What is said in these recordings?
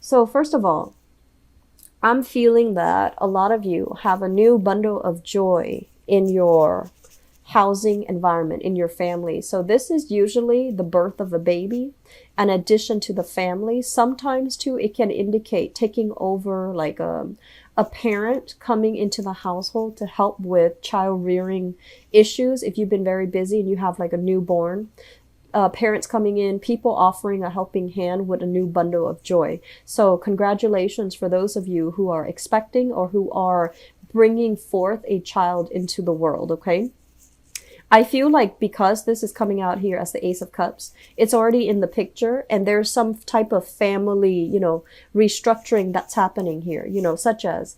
So first of all, I'm feeling that a lot of you have a new bundle of joy in your housing environment, in your family. So this is usually the birth of a baby, an addition to the family. Sometimes too, it can indicate taking over like a parent coming into the household to help with child rearing issues. If you've been very busy and you have like a newborn, parents coming in, people offering a helping hand with a new bundle of joy. So congratulations for those of you who are expecting or who are bringing forth a child into the world, okay? I feel like because this is coming out here as the Ace of Cups, it's already in the picture and there's some type of family, restructuring that's happening here, such as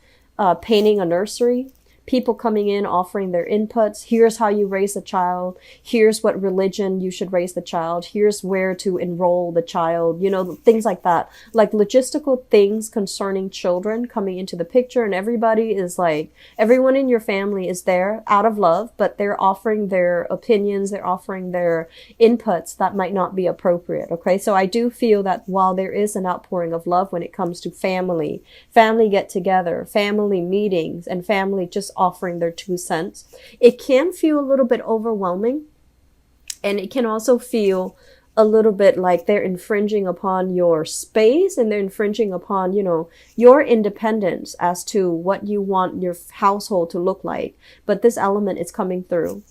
painting a nursery, people coming in offering their inputs. Here's how you raise a child. Here's what religion you should raise the child. Here's where to enroll the child, things like that. Like logistical things concerning children coming into the picture, and everybody is like, everyone in your family is there out of love, but they're offering their opinions, they're offering their inputs that might not be appropriate. Okay. So I do feel that while there is an outpouring of love when it comes to family get together, family meetings, and family just offering their 2 cents, it can feel a little bit overwhelming, and it can also feel a little bit like they're infringing upon your space and they're infringing upon, your independence as to what you want your household to look like. But this element is coming through.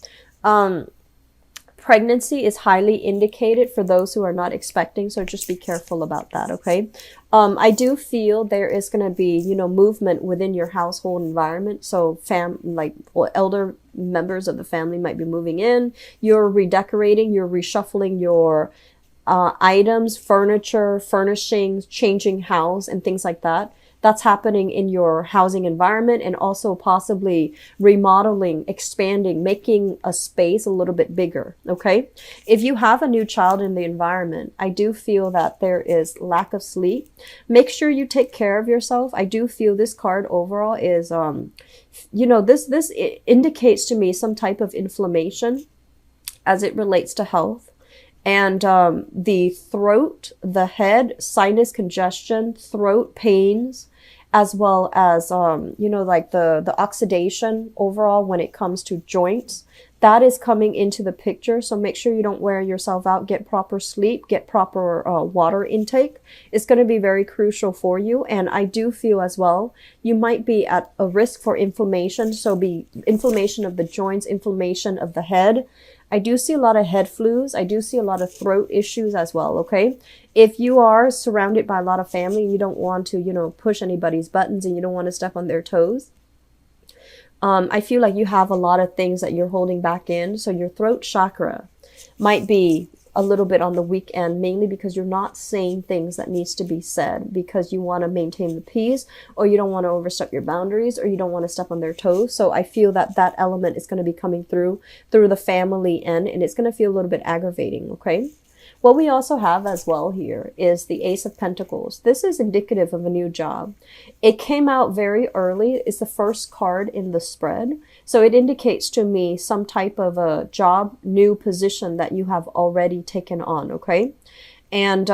Pregnancy is highly indicated for those who are not expecting, so just be careful about that, okay? I do feel there is going to be, movement within your household environment. So elder members of the family might be moving in. You're redecorating, you're reshuffling your items, furniture, furnishings, changing house, and things like that. That's happening in your housing environment, and also possibly remodeling, expanding, making a space a little bit bigger, okay? If you have a new child in the environment, I do feel that there is lack of sleep. Make sure you take care of yourself. I do feel this card overall is, this indicates to me some type of inflammation as it relates to health. And the throat, the head, sinus congestion, throat pains, as well as, like the oxidation overall when it comes to joints, that is coming into the picture. So make sure you don't wear yourself out. Get proper sleep, get proper water intake. It's going to be very crucial for you. And I do feel as well, you might be at a risk for inflammation. So be inflammation of the joints, inflammation of the head. I do see a lot of head flus. I do see a lot of throat issues as well, okay? If you are surrounded by a lot of family and you don't want to, push anybody's buttons and you don't want to step on their toes, I feel like you have a lot of things that you're holding back in. So your throat chakra might be a little bit on the weak end, mainly because you're not saying things that needs to be said because you want to maintain the peace, or you don't want to overstep your boundaries, or you don't want to step on their toes. So I feel that that element is going to be coming through the family end, and it's going to feel a little bit aggravating, okay? What we also have as well here is the Ace of Pentacles. This is indicative of a new job. It came out very early. It's the first card in the spread. So it indicates to me some type of a job, new position that you have already taken on, okay? And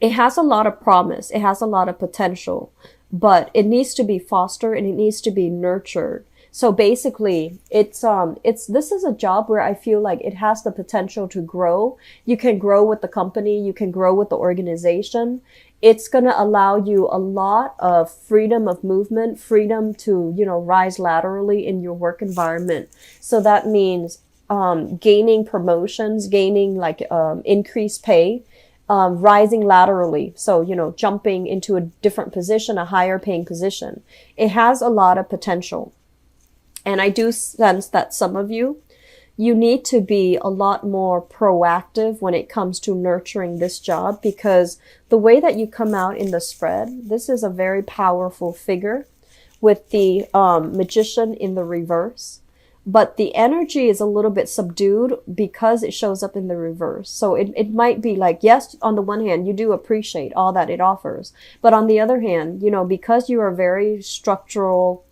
it has a lot of promise. It has a lot of potential, but it needs to be fostered and it needs to be nurtured. So basically, this is a job where I feel like it has the potential to grow. You can grow with the company, you can grow with the organization. It's going to allow you a lot of freedom of movement, freedom to, rise laterally in your work environment. So that means gaining promotions, gaining increased pay, rising laterally. So, jumping into a different position, a higher paying position. It has a lot of potential. And I do sense that some of you need to be a lot more proactive when it comes to nurturing this job, because the way that you come out in the spread, this is a very powerful figure with the Magician in the reverse. But the energy is a little bit subdued because it shows up in the reverse. So it might be like, yes, on the one hand, you do appreciate all that it offers. But on the other hand, because you are very structural,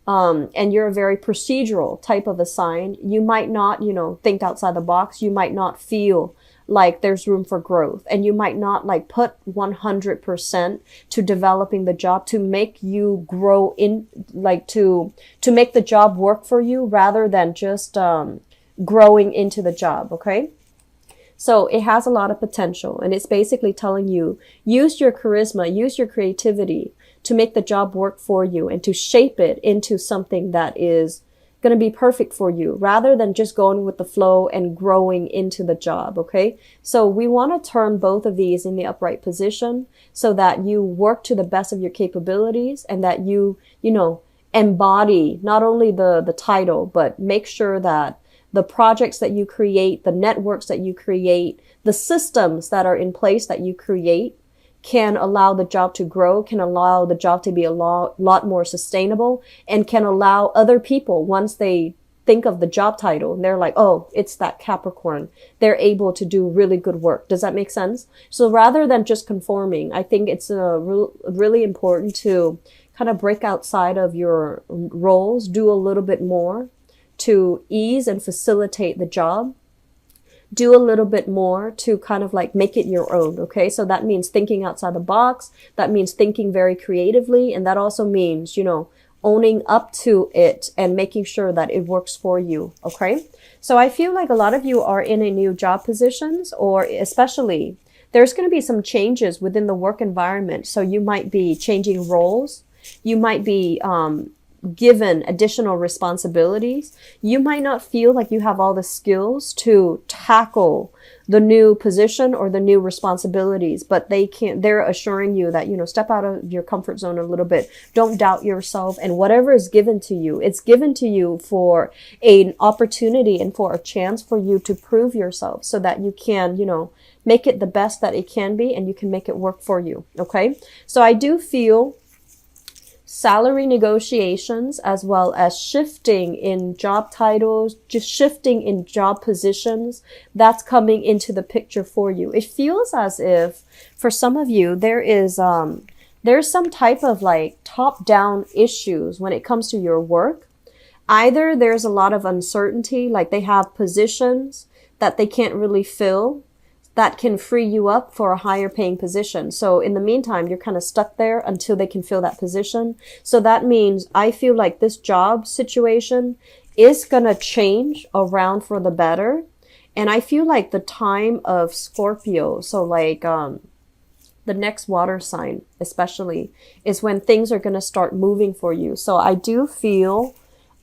and you're a very procedural type of a sign, you might not, think outside the box. You might not feel like there's room for growth, and you might not like put 100% to developing the job to make you grow in, like to make the job work for you rather than just growing into the job. Okay. So it has a lot of potential, and it's basically telling you, use your charisma, use your creativity to make the job work for you and to shape it into something that is going to be perfect for you rather than just going with the flow and growing into the job. Okay. So we want to turn both of these in the upright position so that you work to the best of your capabilities, and that you embody not only the title, but make sure that the projects that you create, the networks that you create, the systems that are in place that you create can allow the job to grow, can allow the job to be a lot more sustainable, and can allow other people, once they think of the job title and they're like, oh, it's that Capricorn, they're able to do really good work. Does that make sense? So rather than just conforming, I think it's really important to kind of break outside of your roles, do a little bit more to ease and facilitate the job, do a little bit more to kind of like make it your own. Okay. So that means thinking outside the box. That means thinking very creatively. And that also means, owning up to it and making sure that it works for you. Okay. So I feel like a lot of you are in a new job positions, or especially there's going to be some changes within the work environment. So you might be changing roles. You might be, given additional responsibilities. You might not feel like you have all the skills to tackle the new position or the new responsibilities, but they're assuring you that, step out of your comfort zone a little bit. Don't doubt yourself, and whatever is given to you, it's given to you for an opportunity and for a chance for you to prove yourself so that you can, make it the best that it can be, and you can make it work for you. Okay. So I do feel salary negotiations, as well as shifting in job titles, just shifting in job positions, that's coming into the picture for you. It feels as if for some of you, there's some type of like top-down issues when it comes to your work. Either there's a lot of uncertainty, like they have positions that they can't really fill, that can free you up for a higher paying position. So in the meantime, you're kind of stuck there until they can fill that position. So that means I feel like this job situation is going to change around for the better. And I feel like the time of Scorpio, so like the next water sign especially, is when things are going to start moving for you. So I do feel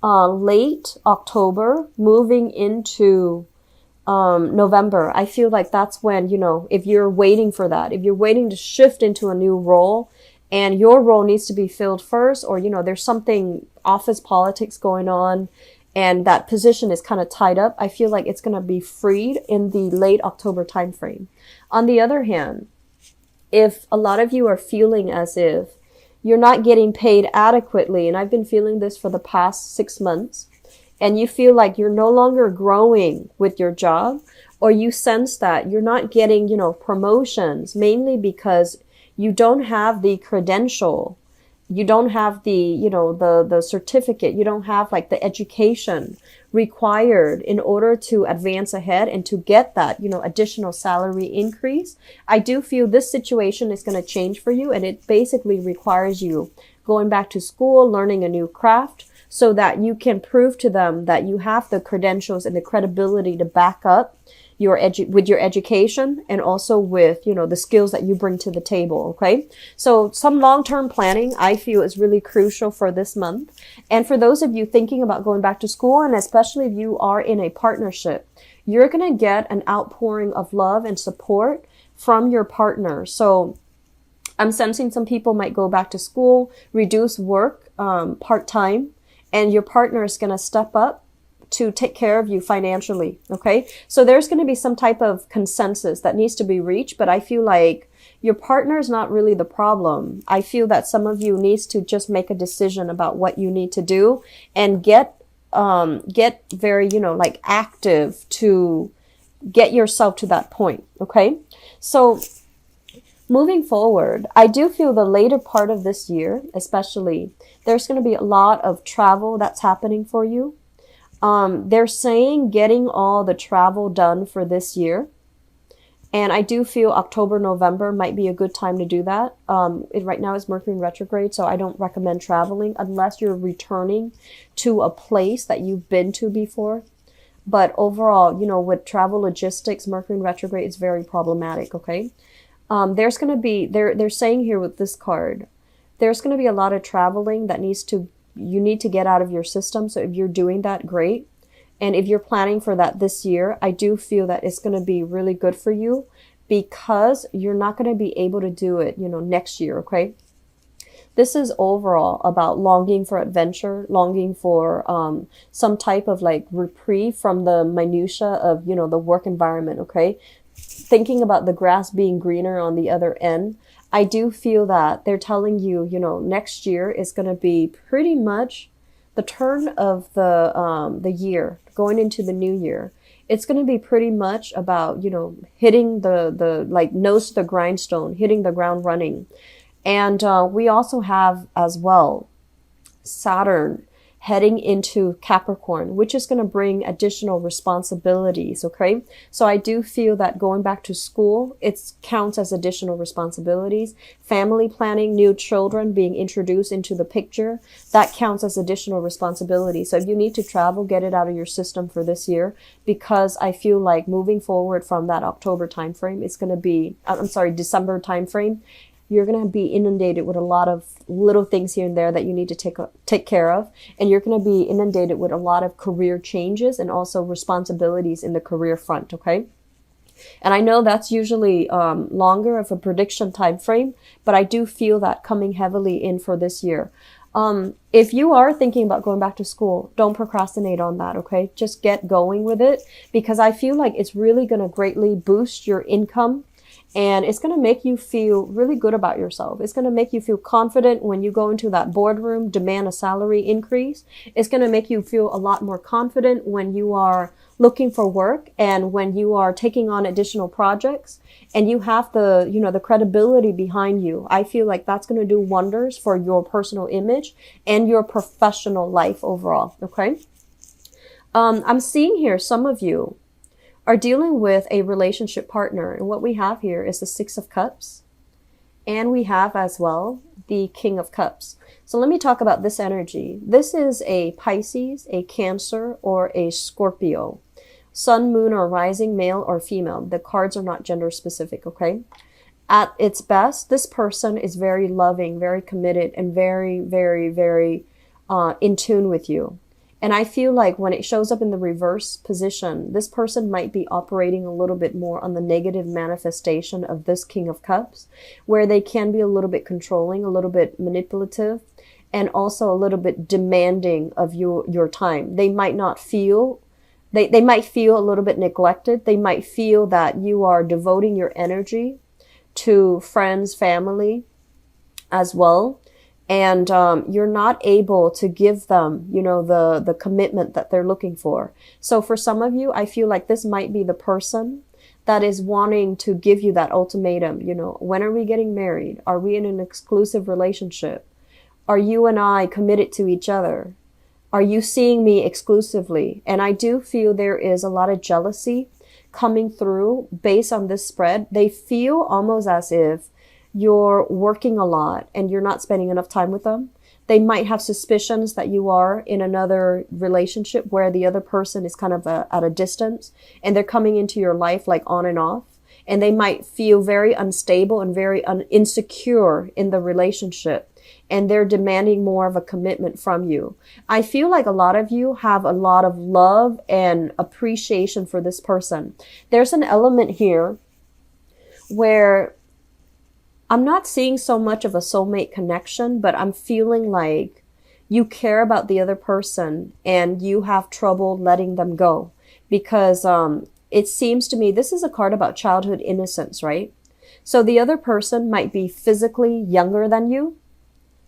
late October moving into November, I feel like that's when, if you're waiting for that, if you're waiting to shift into a new role and your role needs to be filled first, or, there's something office politics going on and that position is kind of tied up, I feel like it's going to be freed in the late October timeframe. On the other hand, if a lot of you are feeling as if you're not getting paid adequately, and I've been feeling this for the past 6 months, and you feel like you're no longer growing with your job, or you sense that you're not getting, promotions, mainly because you don't have the credential, you don't have the, the certificate, you don't have like the education required in order to advance ahead and to get that, additional salary increase. I do feel this situation is going to change for you, and it basically requires you going back to school, learning a new craft, so that you can prove to them that you have the credentials and the credibility to back up with your education, and also with, the skills that you bring to the table. Okay. So some long-term planning I feel is really crucial for this month. And for those of you thinking about going back to school, and especially if you are in a partnership, you're going to get an outpouring of love and support from your partner. So I'm sensing some people might go back to school, reduce work, part-time, and your partner is going to step up to take care of you financially. Okay. So there's going to be some type of consensus that needs to be reached, but I feel like your partner is not really the problem. I feel that some of you needs to just make a decision about what you need to do and get very, like active to get yourself to that point. Okay. So moving forward, I do feel the later part of this year, especially, there's going to be a lot of travel that's happening for you. They're saying getting all the travel done for this year And I do feel October, November might be a good time to do that. Right now it's Mercury in retrograde, so I don't recommend traveling unless you're returning to a place that you've been to before. But overall, you know, with travel logistics, Mercury in retrograde is very problematic, okay? There's going to be, they're saying here with this card, there's going to be a lot of traveling that you need to get out of your system. So if you're doing that, great. And if you're planning for that this year, I do feel that it's going to be really good for you because you're not going to be able to do it, you know, next year, okay? This is overall about longing for adventure, longing for some type of like reprieve from the minutia of, you know, the work environment, okay? Thinking about the grass being greener on the other end. I do feel that they're telling you, you know, next year is going to be pretty much the turn of the year, going into the new year. It's going to be pretty much about, you know, hitting the like nose to the grindstone, hitting the ground running. And we also have as well Saturn heading into Capricorn, which is going to bring additional responsibilities, okay? So I do feel that going back to school, it counts as additional responsibilities. Family planning, new children being introduced into the picture, that counts as additional responsibility. So if you need to travel, get it out of your system for this year, because I feel like moving forward from that October timeframe, it's going to be, December timeframe, you're going to be inundated with a lot of little things here and there that you need to take care of. And you're going to be inundated with a lot of career changes and also responsibilities in the career front, okay? And I know that's usually longer of a prediction time frame, but I do feel that coming heavily in for this year. If you are thinking about going back to school, don't procrastinate on that, okay? Just get going with it, because I feel like it's really going to greatly boost your income. And it's going to make you feel really good about yourself. It's going to make you feel confident when you go into that boardroom, demand a salary increase. It's going to make you feel a lot more confident when you are looking for work and when you are taking on additional projects and you have the, you know, the credibility behind you. I feel like that's going to do wonders for your personal image and your professional life overall. Okay. I'm seeing here some of you are dealing with a relationship partner. And what we have here is the Six of Cups. And we have as well the King of Cups. So let me talk about this energy. This is a Pisces, a Cancer, or a Scorpio. Sun, moon, or rising, male or female. The cards are not gender specific, okay? At its best, this person is very loving, very committed, and very, very, very in tune with you. And I feel like when it shows up in the reverse position, this person might be operating a little bit more on the negative manifestation of this King of Cups, where they can be a little bit controlling, a little bit manipulative, and also a little bit demanding of your time. They might not feel, they might feel a little bit neglected. They might feel that you are devoting your energy to friends, family as well. And you're not able to give them, you know, the commitment that they're looking for. So for some of you, I feel like this might be the person that is wanting to give you that ultimatum. You know, when are we getting married? Are we in an exclusive relationship? Are you and I committed to each other? Are you seeing me exclusively? And I do feel there is a lot of jealousy coming through based on this spread. They feel almost as if you're working a lot and you're not spending enough time with them. They might have suspicions that you are in another relationship where the other person is kind of at a distance and they're coming into your life like on and off. And they might feel very unstable and very insecure in the relationship. And they're demanding more of a commitment from you. I feel like a lot of you have a lot of love and appreciation for this person. There's an element here where I'm not seeing so much of a soulmate connection, but I'm feeling like you care about the other person and you have trouble letting them go because it seems to me this is a card about childhood innocence, right? So the other person might be physically younger than you.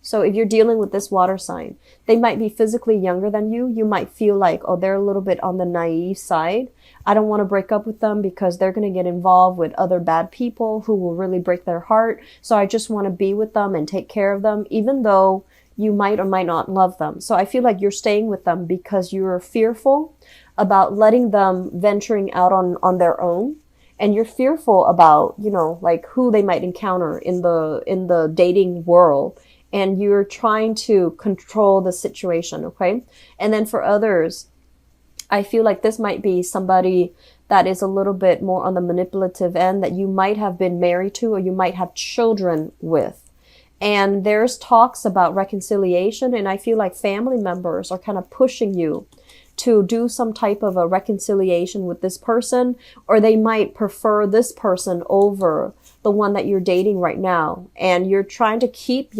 So if you're dealing with this water sign, they might be physically younger than you. You might feel like, oh, they're a little bit on the naive side. I don't want to break up with them because they're going to get involved with other bad people who will really break their heart. So I just want to be with them and take care of them, even though you might or might not love them. So I feel like you're staying with them because you're fearful about letting them venturing out on their own. and you're fearful about, like who they might encounter in the dating world, and you're trying to control the situation, okay? And then for others, I feel like this might be somebody that is a little bit more on the manipulative end that you might have been married to or you might have children with. And there's talks about reconciliation, and I feel like family members are kind of pushing you to do some type of a reconciliation with this person, or they might prefer this person over the one that you're dating right now. And you're trying to keep,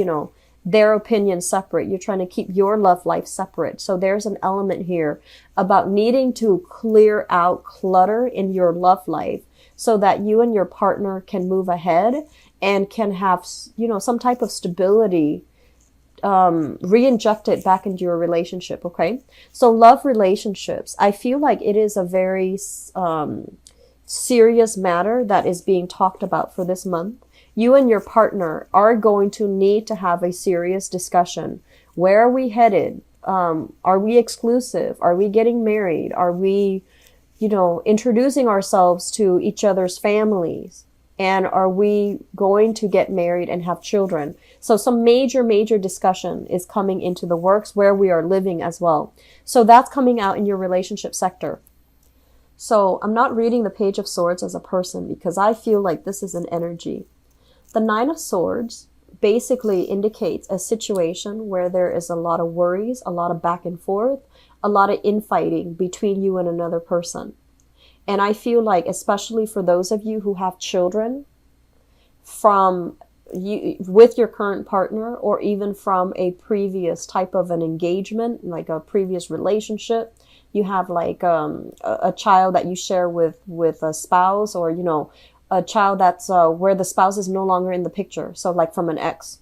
their opinion separate. You're trying to keep your love life separate. So there's an element here about needing to clear out clutter in your love life so that you and your partner can move ahead and can have, some type of stability, re-inject it back into your relationship. Okay. So love relationships, I feel like it is a very, serious matter that is being talked about for this month. You and your partner are going to need to have a serious discussion. Where are we headed? Are we exclusive? Are we getting married? Are we, introducing ourselves to each other's families? And are we going to get married and have children? So some major discussion is coming into the works where we are living as well. So that's coming out in your relationship sector. So I'm not reading the Page of Swords as a person because I feel like this is an energy. The Nine of Swords basically indicates a situation where there is a lot of worries, a lot of back and forth, a lot of infighting between you and another person. And I feel like, especially for those of you who have children from you with your current partner, or even from a previous type of an engagement, like a previous relationship, you have like a child that you share with a spouse, or a child that's where the spouse is no longer in the picture. So like from an ex.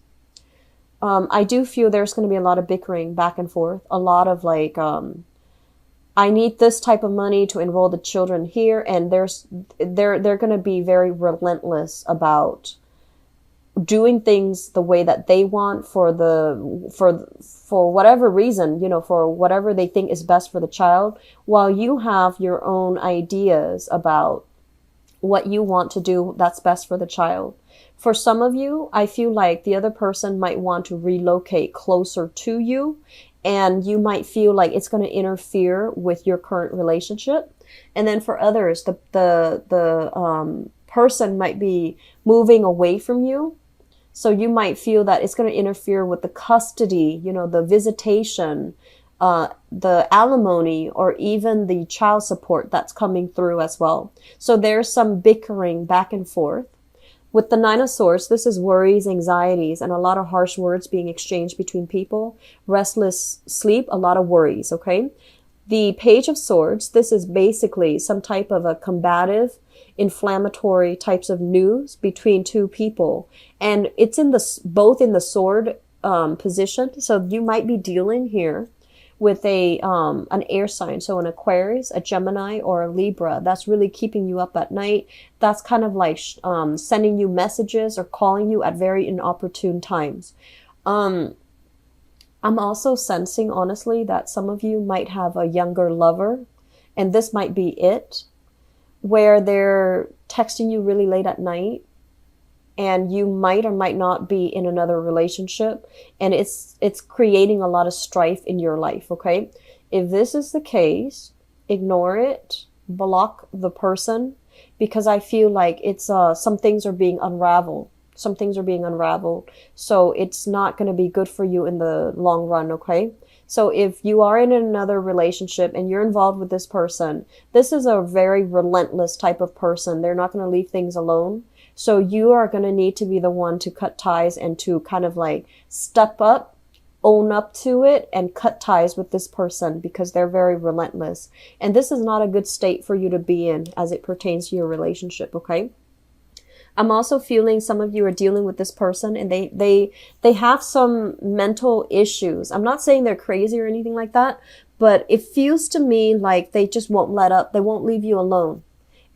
I do feel there's going to be a lot of bickering back and forth, a lot of like, I need this type of money to enroll the children here. And they're going to be very relentless about doing things the way that they want for whatever reason, for whatever they think is best for the child, while you have your own ideas about what you want to do that's best for the child. For some of you, I feel like the other person might want to relocate closer to you, and you might feel like it's going to interfere with your current relationship. And then for others, the person might be moving away from you. So you might feel that it's going to interfere with the custody, the visitation, the alimony, or even the child support that's coming through as well. So there's some bickering back and forth. With the Nine of Swords, this is worries, anxieties, and a lot of harsh words being exchanged between people. Restless sleep, a lot of worries, okay? The Page of Swords, this is basically some type of a combative, inflammatory types of news between two people. And it's both in the sword position. So you might be dealing here with an air sign, so an Aquarius, a Gemini, or a Libra. That's really keeping you up at night. That's kind of like sending you messages or calling you at very inopportune times. I'm also sensing, honestly, that some of you might have a younger lover, and this might be it, where they're texting you really late at night, and you might or might not be in another relationship, and it's creating a lot of strife in your life, okay? If this is the case, ignore it, block the person, because I feel like it's some things are being unraveled. Some things are being unraveled, so it's not going to be good for you in the long run, okay? So if you are in another relationship and you're involved with this person, this is a very relentless type of person. They're not going to leave things alone. So you are going to need to be the one to cut ties and to kind of like step up, own up to it, and cut ties with this person, because they're very relentless. And this is not a good state for you to be in as it pertains to your relationship, okay? I'm also feeling some of you are dealing with this person, and they have some mental issues. I'm not saying they're crazy or anything like that, but it feels to me like they just won't let up. They won't leave you alone.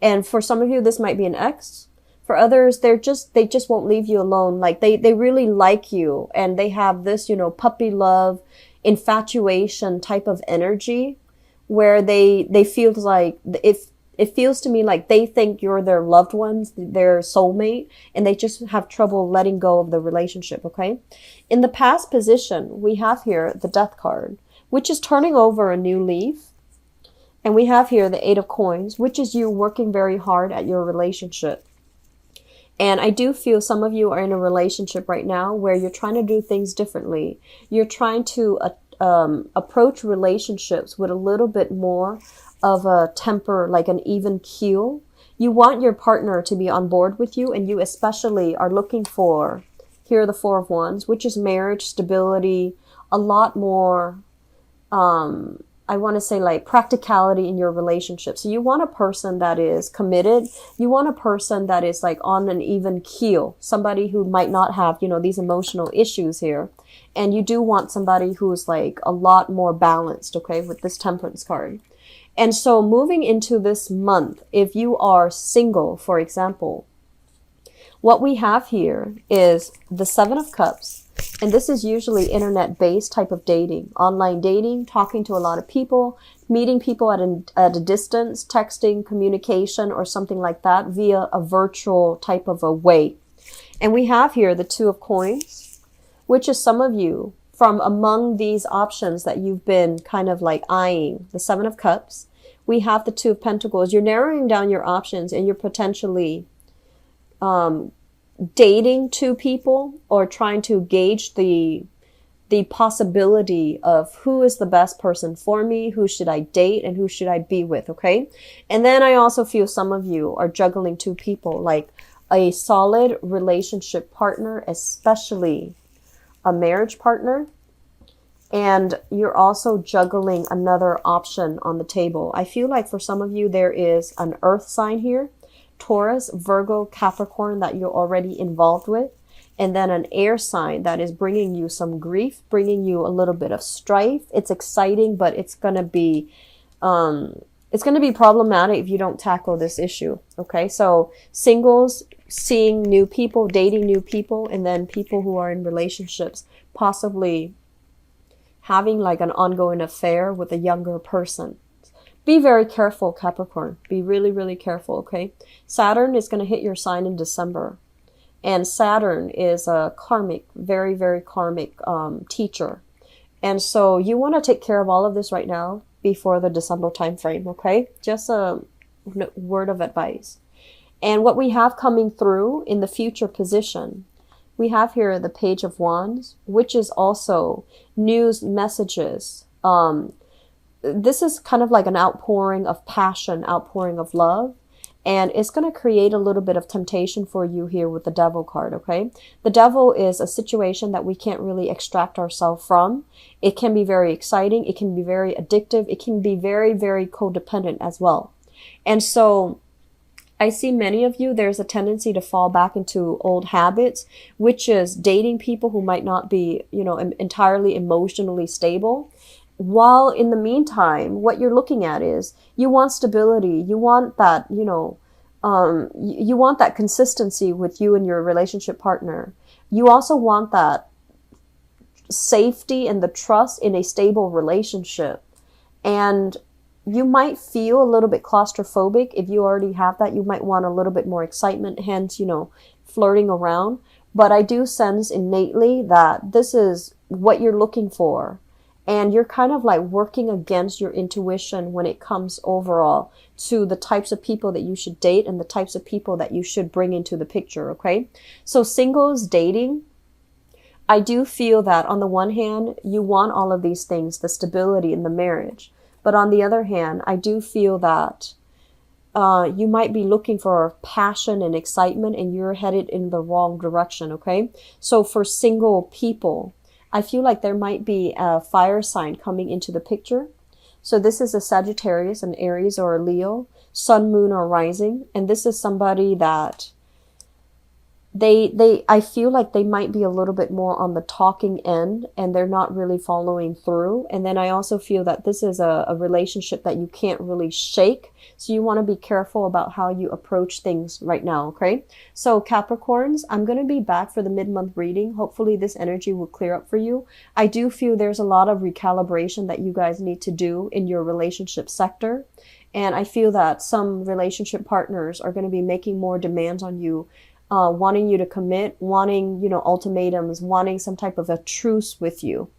And for some of you, this might be an ex. For others, they just won't leave you alone. Like they really like you, and they have this, puppy love, infatuation type of energy, where they feel like It feels to me like they think you're their loved ones, their soulmate, and they just have trouble letting go of the relationship, okay? In the past position, we have here the Death card, which is turning over a new leaf. And we have here the Eight of Coins, which is you working very hard at your relationship. And I do feel some of you are in a relationship right now where you're trying to do things differently. You're trying to approach relationships with a little bit more of a temper, like an even keel. You want your partner to be on board with you, and you especially are looking for, here are the Four of Wands, which is marriage, stability, a lot more, I want to say like practicality in your relationship. So you want a person that is committed. You want a person that is like on an even keel, somebody who might not have, you know, these emotional issues here. And you do want somebody who's like a lot more balanced, okay, with this Temperance card. And so moving into this month, if you are single, for example, what we have here is the Seven of Cups. And this is usually internet-based type of dating, online dating, talking to a lot of people, meeting people at a distance, texting, communication, or something like that via a virtual type of a way. And we have here the Two of Coins, which is some of you from among these options that you've been kind of like eyeing, the Seven of Cups. We have the Two of Pentacles. You're narrowing down your options, and you're potentially dating two people, or trying to gauge the possibility of who is the best person for me, who should I date, and who should I be with, okay? And then I also feel some of you are juggling two people, like a solid relationship partner, especially a marriage partner, and you're also juggling another option on the table. I feel like for some of you there is an earth sign here, Taurus, Virgo, Capricorn, that you're already involved with, and then an air sign that is bringing you some grief, bringing you a little bit of strife. It's exciting, but it's going to be problematic if you don't tackle this issue. Okay, so singles, seeing new people, dating new people, and then people who are in relationships, possibly having like an ongoing affair with a younger person. Be very careful, Capricorn. Be really, really careful, okay? Saturn is going to hit your sign in December. And Saturn is a karmic, very, very karmic teacher. And so you want to take care of all of this right now before the December time frame, okay? Just a word of advice. And what we have coming through in the future position, we have here the Page of Wands, which is also news messages. This is kind of like an outpouring of passion, outpouring of love. And it's going to create a little bit of temptation for you here with the Devil card, okay? The Devil is a situation that we can't really extract ourselves from. It can be very exciting. It can be very addictive. It can be very, very codependent as well. And so I see many of you, there's a tendency to fall back into old habits, which is dating people who might not be, you know, entirely emotionally stable. While in the meantime, what you're looking at is you want stability. You want that, you know, you want that consistency with you and your relationship partner. You also want that safety and the trust in a stable relationship. And you might feel a little bit claustrophobic. If you already have that, you might want a little bit more excitement, hence, you know, flirting around. But I do sense innately that this is what you're looking for. And you're kind of like working against your intuition when it comes overall to the types of people that you should date and the types of people that you should bring into the picture, okay? So singles dating, I do feel that on the one hand, you want all of these things, the stability in the marriage. But on the other hand, I do feel that you might be looking for passion and excitement, and you're headed in the wrong direction, okay? So for single people, I feel like there might be a fire sign coming into the picture. So this is a Sagittarius, an Aries, or a Leo, Sun, Moon, or Rising. And this is somebody that I feel like they might be a little bit more on the talking end, and they're not really following through. And then I also feel that this is a relationship that you can't really shake. So you want to be careful about how you approach things right now, okay? So Capricorns, I'm going to be back for the mid-month reading. Hopefully this energy will clear up for you. I do feel there's a lot of recalibration that you guys need to do in your relationship sector. And I feel that some relationship partners are going to be making more demands on you, wanting you to commit, wanting, ultimatums, wanting some type of a truce with you.